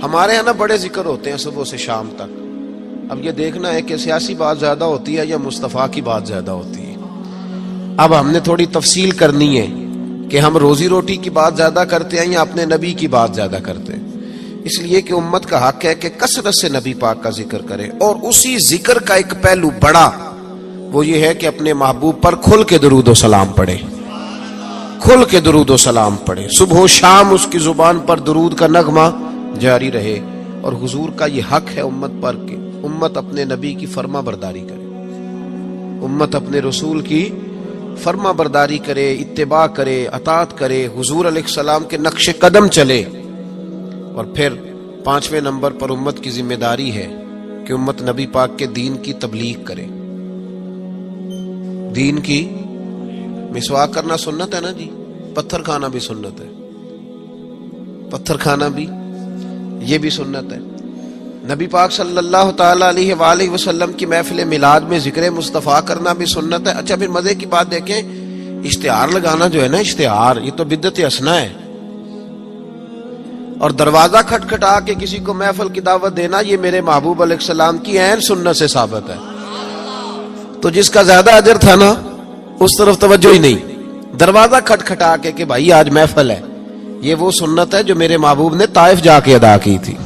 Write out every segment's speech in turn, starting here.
ہمارے یہاں نا بڑے ذکر ہوتے ہیں صبح سے شام تک. اب یہ دیکھنا ہے کہ سیاسی بات زیادہ ہوتی ہے یا مصطفیٰ کی بات زیادہ ہوتی ہے. اب ہم نے تھوڑی تفصیل کرنی ہے کہ ہم روزی روٹی کی بات زیادہ کرتے ہیں یا اپنے نبی کی بات زیادہ کرتے ہیں. اس لیے کہ امت کا حق ہے کہ کثرت سے نبی پاک کا ذکر کرے، اور اسی ذکر کا ایک پہلو بڑا وہ یہ ہے کہ اپنے محبوب پر کھل کے درود و سلام پڑھے، کھل کے درود و سلام پڑھے. صبح و شام اس کی زبان پر درود کا نغمہ جاری رہے. اور حضور کا یہ حق ہے امت پر کہ امت اپنے نبی کی فرما برداری کرے، امت اپنے رسول کی فرما برداری کرے، اتباع کرے، اطاعت کرے، حضور علیہ السلام کے نقش قدم چلے. اور پھر 5ویں نمبر پر امت کی ذمہ داری ہے کہ امت نبی پاک کے دین کی تبلیغ کرے. دین کی مسواک کرنا سنت ہے نا جی، پتھر کھانا بھی سنت ہے، پتھر کھانا بھی یہ بھی سنت ہے. نبی پاک صلی اللہ تعالی علیہ وآلہ وسلم کی محفل میلاد میں ذکر مصطفیٰ کرنا بھی سنت ہے. اچھا پھر مزے کی بات دیکھیں، اشتہار لگانا جو ہے نا، اشتہار یہ تو بدعت حسنہ ہے. اور دروازہ کھٹکھٹا کے کسی کو محفل کی دعوت دینا یہ میرے محبوب علیہ السلام کی عین سنت سے ثابت ہے. تو جس کا زیادہ اجر تھا نا اس طرف توجہ ہی نہیں. دروازہ کھٹکھٹا کے کہ بھائی آج محفل ہے، یہ وہ سنت ہے جو میرے محبوب نے طائف جا کے ادا کی تھی.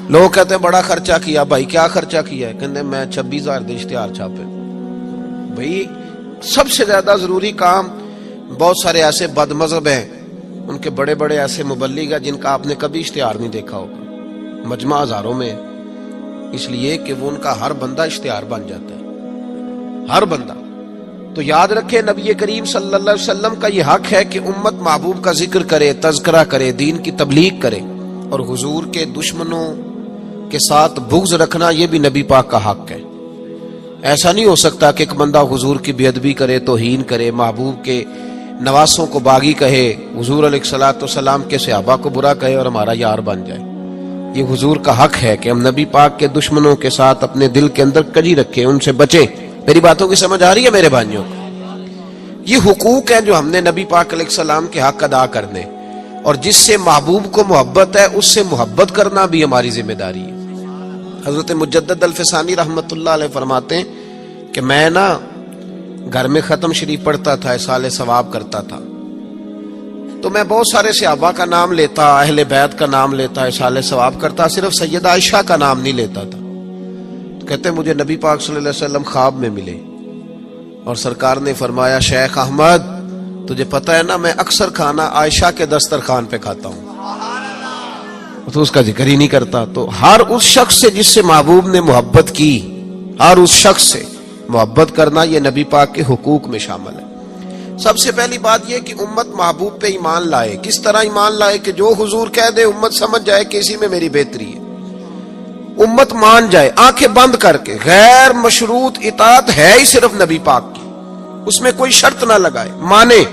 لوگ کہتے ہیں بڑا خرچہ کیا. بھائی کیا خرچہ کیا ہے؟ کہتے ہیں میں 26,000 دے اشتہار چھاپے. بھائی سب سے زیادہ ضروری کام، بہت سارے ایسے بد مذہب ہیں، ان کے بڑے بڑے ایسے مبلغ ہیں جن کا آپ نے کبھی اشتہار نہیں دیکھا ہوگا، مجمع ہزاروں میں، اس لیے کہ وہ ان کا ہر بندہ اشتہار بن جاتا ہے، ہر بندہ. تو یاد رکھے نبی کریم صلی اللہ علیہ وسلم کا یہ حق ہے کہ امت محبوب کا ذکر کرے، تذکرہ کرے، دین کی تبلیغ کرے. اور حضور کے دشمنوں کے ساتھ بغض رکھنا یہ بھی نبی پاک کا حق ہے. ایسا نہیں ہو سکتا کہ ایک بندہ حضور کی بے ادبی کرے، توہین کرے، محبوب کے نواسوں کو باغی کہے، حضور علیہ الصلوۃ والسلام کے صحابہ کو برا کہے اور ہمارا یار بن جائے. یہ حضور کا حق ہے کہ ہم نبی پاک کے دشمنوں کے ساتھ اپنے دل کے اندر کجی رکھیں، ان سے بچیں. میری باتوں کی سمجھ آ رہی ہے میرے بھائیوں؟ یہ حقوق ہیں جو ہم نے نبی پاک علیہ السلام کے حق ادا کرنے، اور جس سے محبوب کو محبت ہے اس سے محبت کرنا بھی ہماری ذمہ داری ہے. حضرت مجدد الفسانی رحمت اللہ علیہ فرماتے ہیں کہ میں نا گھر میں ختم شریف پڑھتا تھا، اصالہ ثواب کرتا تھا، تو میں بہت سارے صحابہ کا نام لیتا، اہل بیت کا نام لیتا، اصالہ ثواب کرتا، صرف سیدہ عائشہ کا نام نہیں لیتا تھا. تو کہتے ہیں مجھے نبی پاک صلی اللہ علیہ وسلم خواب میں ملے اور سرکار نے فرمایا شیخ احمد تجھے پتہ ہے نا میں اکثر کھانا عائشہ کے دسترخوان پہ کھاتا ہوں، تو اس کا ذکر ہی نہیں کرتا. تو ہر اس شخص سے جس سے محبوب نے محبت کی، ہر اس شخص سے محبت کرنا یہ نبی پاک کے حقوق میں شامل ہے. سب سے پہلی بات یہ کہ امت محبوب پہ ایمان لائے. کس طرح ایمان لائے؟ کہ جو حضور کہہ دے امت سمجھ جائے کہ اسی میں میری بہتری ہے، امت مان جائے آنکھیں بند کر کے. غیر مشروط اطاعت ہے ہی صرف نبی پاک کی، اس میں کوئی شرط نہ لگائے، مانے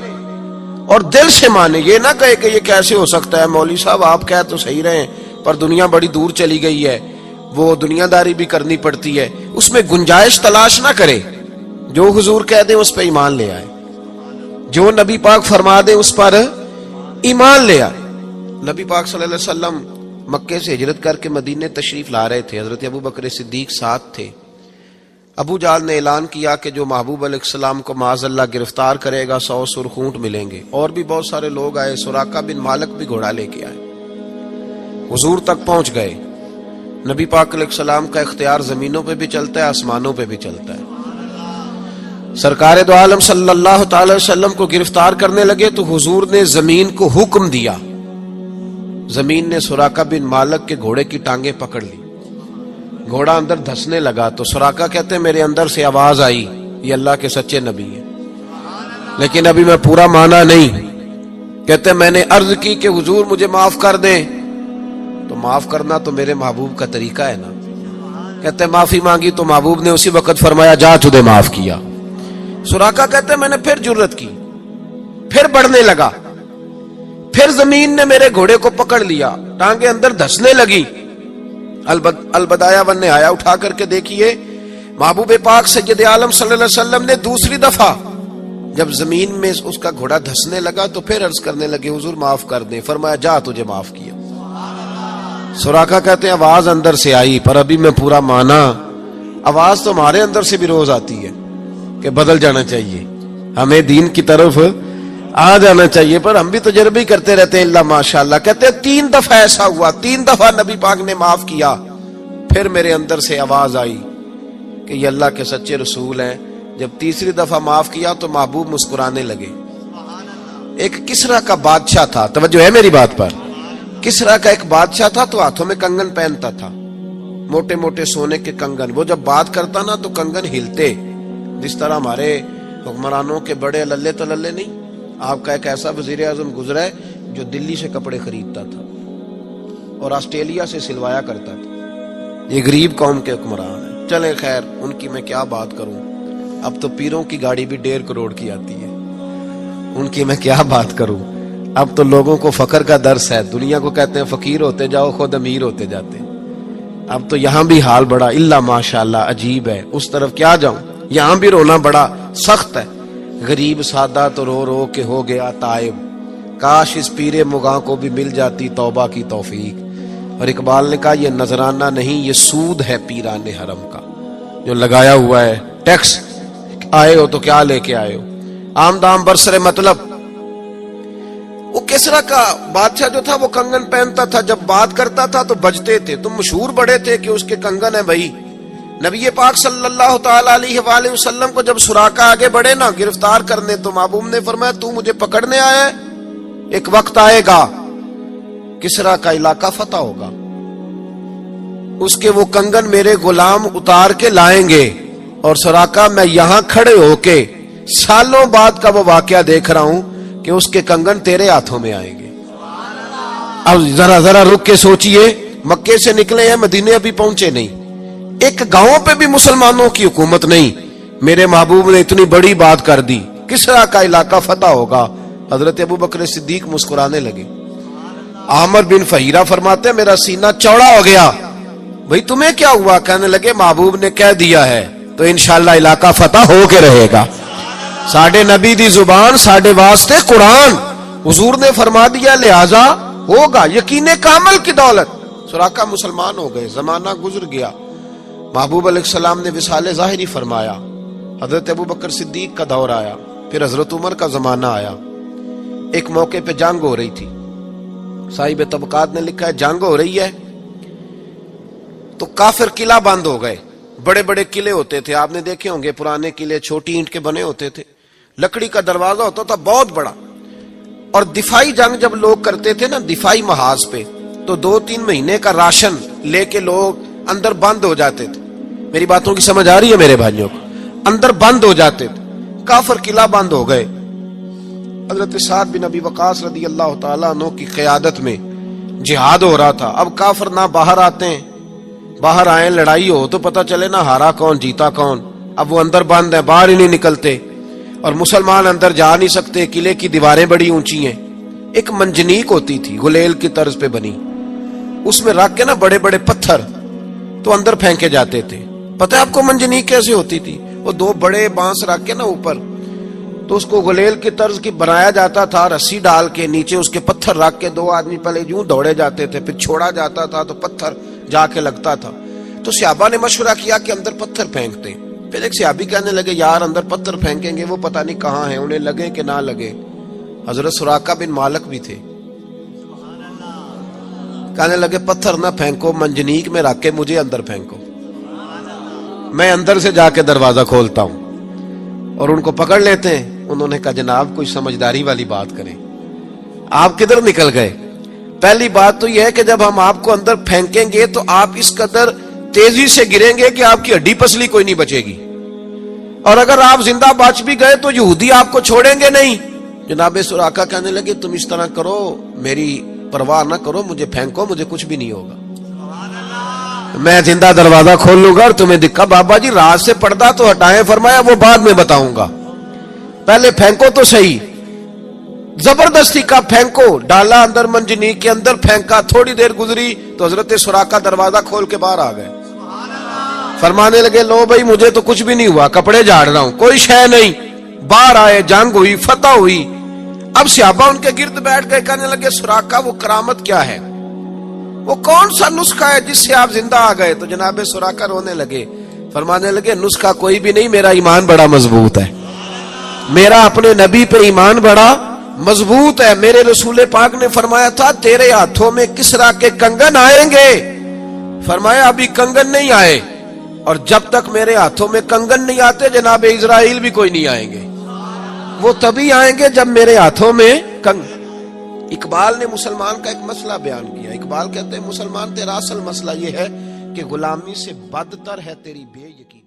اور دل سے مانے. یہ نہ کہے کہ یہ کیسے ہو سکتا ہے مولوی صاحب آپ کہہ تو صحیح رہے پر دنیا بڑی دور چلی گئی ہے، وہ دنیا داری بھی کرنی پڑتی ہے. اس میں گنجائش تلاش نہ کرے. جو حضور کہہ دے اس پہ ایمان لے آئے، جو نبی پاک فرما دے اس پر ایمان لے آئے. نبی پاک صلی اللہ علیہ وسلم مکے سے ہجرت کر کے مدینے تشریف لا رہے تھے. حضرت ابو بکر صدیق ساتھ تھے. ابو جہل نے اعلان کیا کہ جو محبوب علیہ السلام کو معاذ اللہ گرفتار کرے گا 100 سرخ اونٹ ملیں گے. اور بھی بہت سارے لوگ آئے، سراقہ بن مالک بھی گھوڑا لے کے آئے، حضور تک پہنچ گئے. نبی پاک علیہ السلام کا اختیار زمینوں پہ بھی چلتا ہے، آسمانوں پہ بھی چلتا ہے. سرکار دو عالم صلی اللہ تعالی وسلم کو گرفتار کرنے لگے تو حضور نے زمین کو حکم دیا. زمین نے سراقہ بن مالک کے گھوڑے کی ٹانگیں پکڑ لی، گھوڑا اندر دھسنے لگا. تو سراقہ کہتے ہیں میرے اندر سے آواز آئی یہ اللہ کے سچے نبی ہیں، لیکن ابھی میں پورا مانا نہیں. کہتے ہیں میں نے عرض کی کہ حضور مجھے معاف کر دیں، تو معاف کرنا تو میرے محبوب کا طریقہ ہے نا. کہتے ہیں معافی مانگی تو محبوب نے اسی وقت فرمایا جا تجھے معاف کیا. سراقہ کہتے ہیں میں نے پھر جرت کی، پھر بڑھنے لگا، پھر زمین نے میرے گھوڑے کو پکڑ لیا، ٹانگیں اندر دھسنے لگی. البدایہ ون نہایا اٹھا کر کے دیکھیے محبوب پاک سید عالم صلی اللہ علیہ وسلم نے دوسری دفعہ جب زمین میں اس کا گھوڑا دھسنے لگا تو پھر عرض کرنے لگے حضور معاف کر دیں. فرمایا جا تجھے معاف کیا. سراقہ کہتے ہیں آواز اندر سے آئی پر ابھی میں پورا مانا. آواز تو ہمارے اندر سے بھی روز آتی ہے کہ بدل جانا چاہیے, ہمیں دین کی طرف آ جانا چاہیے, پر ہم بھی تجربے کرتے رہتے ہیں. اللہ ماشاءاللہ. کہتے ہیں 3 دفعہ ایسا ہوا, 3 دفعہ نبی پاک نے معاف کیا, پھر میرے اندر سے آواز آئی کہ یہ اللہ کے سچے رسول ہیں. جب تیسری دفعہ معاف کیا تو محبوب مسکرانے لگے. ایک کسرا کا بادشاہ تھا, توجہ ہے میری بات پر, کسرا کا ایک بادشاہ تھا تو ہاتھوں میں کنگن پہنتا تھا, موٹے موٹے سونے کے کنگن. وہ جب بات کرتا نا تو کنگن ہلتے, جس طرح ہمارے حکمرانوں کے بڑے للے تللے نہیں. آپ کا ایک ایسا وزیر اعظم گزرا ہے جو دلی سے کپڑے خریدتا تھا اور آسٹریلیا سے سلوایا کرتا تھا. یہ غریب قوم کے حکمران ہیں. چلیں خیر, ان کی میں کیا بات کروں, اب تو پیروں کی گاڑی بھی 1.5 کروڑ کی آتی ہے, ان کی میں کیا بات کروں. اب تو لوگوں کو فقر کا درس ہے, دنیا کو کہتے ہیں فقیر ہوتے جاؤ خود امیر ہوتے جاتے. اب تو یہاں بھی حال بڑا اللہ ماشاءاللہ عجیب ہے, اس طرف کیا جاؤں, یہاں بھی رونا بڑا سخت ہے. غریب سادہ تو رو رو کے ہو گیا تائب, کاش اس پیر مغاں کو بھی مل جاتی توبہ کی توفیق. اور اقبال نے کہا یہ نذرانہ نہیں یہ سود ہے پیران حرم کا, جو لگایا ہوا ہے ٹیکس. آئے ہو تو کیا لے کے آئے ہو, آمدام برسر مطلب. وہ کسرا کا بادشاہ جو تھا وہ کنگن پہنتا تھا, جب بات کرتا تھا تو بجتے تھے. تو مشہور بڑے تھے کہ اس کے کنگن ہیں بھائی. نبی پاک صلی اللہ تعالی علیہ وآلہ وسلم کو جب سراقہ آگے بڑھے نا گرفتار کرنے, تو محبوب نے فرمایا تو مجھے پکڑنے آیا ہے, ایک وقت آئے گا کسرا کا علاقہ فتح ہوگا, اس کے وہ کنگن میرے غلام اتار کے لائیں گے, اور سراقہ میں یہاں کھڑے ہو کے سالوں بعد کا وہ واقعہ دیکھ رہا ہوں کہ اس کے کنگن تیرے ہاتھوں میں آئیں گے. اب ذرا رک کے سوچئے, مکے سے نکلے ہیں, مدینے ابھی پہنچے نہیں, ایک گاؤں پہ بھی مسلمانوں کی حکومت نہیں, میرے محبوب نے اتنی بڑی بات کر دی کسرا کا علاقہ فتح ہوگا. حضرت ابو بکر صدیق مسکرانے لگے. عامر بن فہیرہ فرماتے ہیں میرا سینہ چوڑا ہو گیا, بھئی تمہیں کیا ہوا؟ کہنے لگے محبوب نے کہہ دیا ہے تو انشاءاللہ علاقہ فتح ہو کے رہے گا. ساڈے نبی دی زبان ساڈے واسطے قرآن, حضور نے فرما دیا لہذا ہوگا, یقین کامل کی دولت. سراقہ مسلمان ہو گئے, زمانہ گزر گیا, محبوب علیہ السلام نے وصال ظاہری فرمایا, حضرت ابو بکر صدیق کا دور آیا, پھر حضرت عمر کا زمانہ آیا. ایک موقع پہ جنگ ہو رہی تھی, صاحب طبقات نے لکھا ہے جنگ ہو رہی ہے تو کافر قلعہ بند ہو گئے. بڑے بڑے قلعے ہوتے تھے, آپ نے دیکھے ہوں گے پرانے قلعے, چھوٹی اینٹ کے بنے ہوتے تھے, لکڑی کا دروازہ ہوتا تھا بہت بڑا. اور دفاعی جنگ جب لوگ کرتے تھے نا دفاعی محاذ پہ, تو 2-3 مہینے کا راشن لے کے لوگ اندر بند ہو جاتے تھے. میری باتوں کی سمجھ آ رہی ہے میرے بھائیوں کو؟ اندر بند ہو جاتے تھے. کافر قلعہ بند ہو گئے. حضرت سعد بن ابی وقاص رضی اللہ تعالیٰ عنہ کی قیادت میں جہاد ہو رہا تھا. اب کافر نہ باہر آتے ہیں, باہر آئیں لڑائی ہو تو پتہ چلے نہ ہارا کون جیتا کون. اب وہ اندر بند ہیں, باہر ہی نہیں نکلتے, اور مسلمان اندر جا نہیں سکتے, قلعے کی دیواریں بڑی اونچی ہیں. ایک منجنیق ہوتی تھی گلیل کی طرز پہ بنی, اس میں رکھ کے نا بڑے بڑے پتھر تو اندر پھینکے جاتے تھے. پتہ ہے آپ کو منجنیق کیسے ہوتی تھی؟ وہ 2 بڑے بانس رکھ کے نا اوپر, تو اس کو گلیل کی طرز کی بنایا جاتا تھا, رسی ڈال کے نیچے اس کے پتھر رکھ کے 2 آدمی پہلے یوں دوڑے جاتے تھے, پھر چھوڑا جاتا تھا تو پتھر جا کے لگتا تھا. تو صحابہ نے مشورہ کیا کہ اندر پتھر پھینکتے. پھر ایک صحابی کہنے لگے یار اندر پتھر پھینکیں گے وہ پتہ نہیں کہاں ہیں, انہیں لگے کہ نہ لگے. حضرت سراقہ بن مالک بھی تھے, کہنے لگے پتھر نہ پھینکو, منجنیق میں رکھ کے مجھے اندر پھینکو, میں اندر سے جا کے دروازہ کھولتا ہوں. اور ان کو پکڑ لیتے ہیں. انہوں نے کہا جناب کوئی سمجھداری والی بات کریں. آپ کدھر نکل گئے؟ پہلی بات تو یہ ہے کہ جب ہم آپ کو اندر پھینکیں گے تو آپ اس قدر تیزی سے گریں گے کہ آپ کی ہڈی پسلی کوئی نہیں بچے گی, اور اگر آپ زندہ بچ بھی گئے تو یہودی آپ کو چھوڑیں گے نہیں. جناب سراقہ کہنے لگے تم اس طرح کرو, میری پرواہ نہ کرو, مجھے پھینکو, مجھے کچھ بھی نہیں ہوگا, میں زندہ دروازہ کھول لوں گا. اور تمہیں دکھا بابا جی رات سے پردہ تو ہٹائیں, فرمایا وہ بعد میں بتاؤں گا, پہلے پھینکو تو صحیح. زبردستی کا پھینکو, ڈالا اندر منجنیق کے اندر, پھینکا, تھوڑی دیر گزری تو حضرت سراقہ دروازہ کھول کے باہر آ گئے. فرمانے لگے لو بھائی مجھے تو کچھ بھی نہیں ہوا, کپڑے جھاڑ رہا ہوں, کوئی شے نہیں. باہر آئے, جنگ ہوئی, فتح ہوئی. اب صحابہ ان کے گرد بیٹھ گئے, کہنے لگے سراقہ وہ کرامت کیا ہے؟ وہ کون سا نسخہ ہے جس سے آپ زندہ آ گئے؟ تو جناب سراقہ رونے لگے، فرمانے لگے نسخہ کوئی بھی نہیں، میرا ایمان بڑا مضبوط ہے، میرا اپنے نبی پہ ایمان بڑا مضبوط ہے۔ میرے رسول پاک نے فرمایا تھا تیرے ہاتھوں میں کسرا کے کنگن آئیں گے، فرمایا ابھی کنگن نہیں آئے، اور جب تک میرے ہاتھوں میں کنگن نہیں آتے جناب اسرائیل بھی کوئی نہیں آئیں گے، وہ تبھی آئیں گے جب میرے ہاتھوں میں اقبال نے مسلمان کا ایک مسئلہ بیان کیا۔ اقبال کہتے ہیں مسلمان تیرا اصل مسئلہ یہ ہے کہ غلامی سے بدتر ہے تیری بے یقینی۔